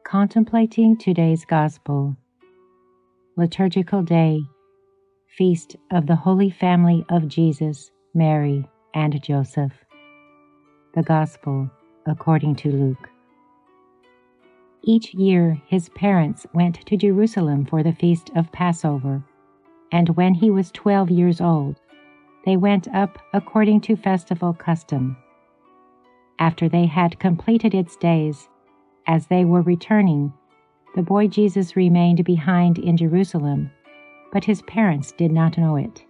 Contemplating today's Gospel. Liturgical Day, Feast of the Holy Family of Jesus, Mary, and Joseph. The Gospel according to Luke. Each year his parents went to Jerusalem for the feast of Passover, and when he was 12 years old, they went up according to festival custom. After they had completed its days, as they were returning, the boy Jesus remained behind in Jerusalem, but his parents did not know it.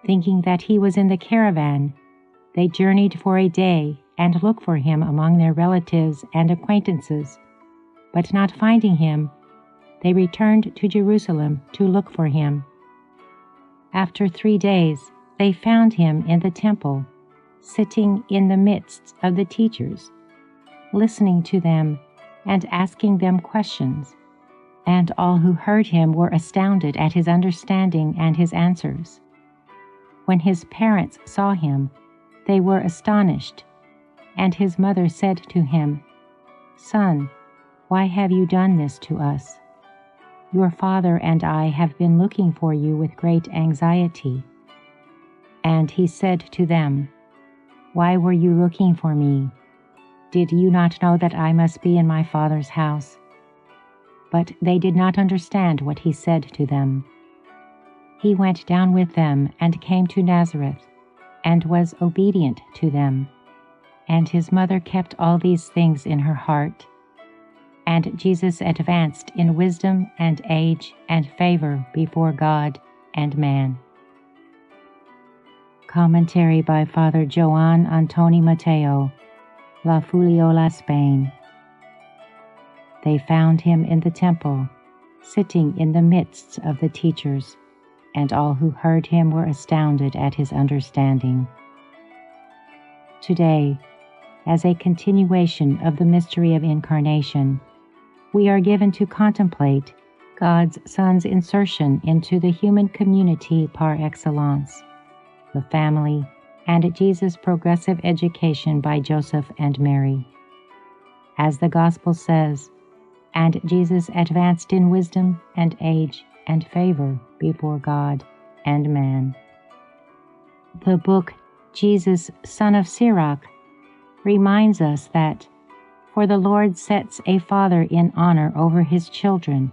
Thinking that he was in the caravan, they journeyed for a day and looked for him among their relatives and acquaintances, but not finding him, they returned to Jerusalem to look for him. After 3 days, they found him in the temple, sitting in the midst of the teachers, listening to them and asking them questions, and all who heard him were astounded at his understanding and his answers. When his parents saw him, they were astonished, and his mother said to him, "Son, why have you done this to us? Your father and I have been looking for you with great anxiety." And he said to them, "Why were you looking for me? Did you not know that I must be in my Father's house?" But they did not understand what he said to them. He went down with them and came to Nazareth, and was obedient to them. And his mother kept all these things in her heart. And Jesus advanced in wisdom and age and favor before God and man. Commentary by Father Joan MATEO, La Fuliola, Spain. They found him in the temple, sitting in the midst of the teachers, and all who heard him were astounded at his understanding. Today, as a continuation of the mystery of Incarnation, we are given to contemplate God's Son's insertion into the human community par excellence, the family, and Jesus' progressive education by Joseph and Mary. As the Gospel says, and Jesus advanced in wisdom and age and favor before God and man. The book Jesus, Son of Sirach, reminds us that, "For the Lord sets a father in honor over his children,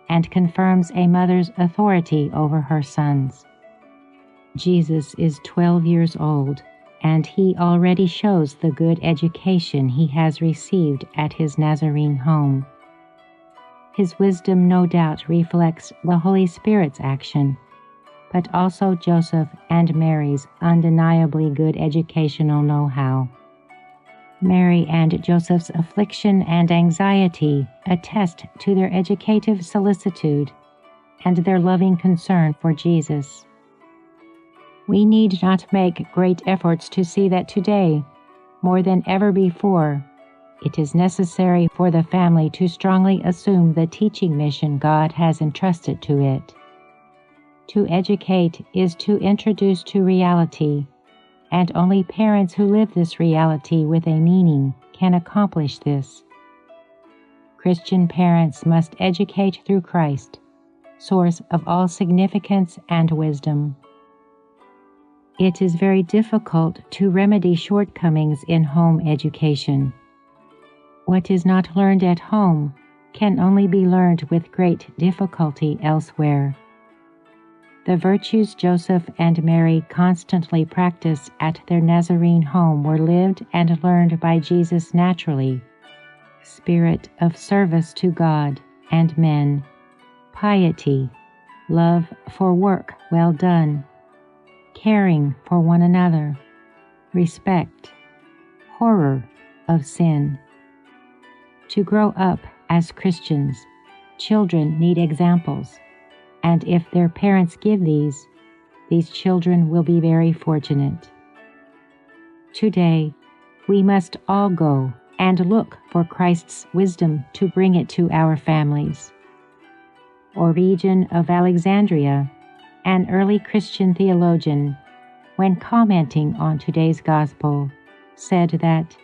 and confirms a mother's authority over her sons." Jesus is 12 years old, and he already shows the good education he has received at his Nazarene home. His wisdom no doubt reflects the Holy Spirit's action, but also Joseph and Mary's undeniably good educational know-how. Mary and Joseph's affliction and anxiety attest to their educative solicitude and their loving concern for Jesus. We need not make great efforts to see that today, more than ever before, it is necessary for the family to strongly assume the teaching mission God has entrusted to it. To educate is to introduce to reality, and only parents who live this reality with a meaning can accomplish this. Christian parents must educate through Christ, source of all significance and wisdom. It is very difficult to remedy shortcomings in home education. What is not learned at home can only be learned with great difficulty elsewhere. The virtues Joseph and Mary constantly practiced at their Nazarene home were lived and learned by Jesus naturally: spirit of service to God and men, piety, love for work well done, caring for one another, respect, horror of sin. To grow up as Christians, children need examples, and if their parents give these children will be very fortunate. Today, we must all go and look for Christ's wisdom to bring it to our families. Origen of Alexandria, an early Christian theologian, when commenting on today's Gospel, said that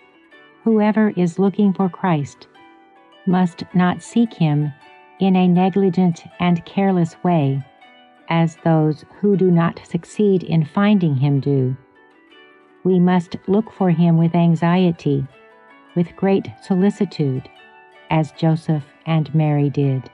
whoever is looking for Christ must not seek him in a negligent and careless way, as those who do not succeed in finding him do. We must look for him with anxiety, with great solicitude, as Joseph and Mary did.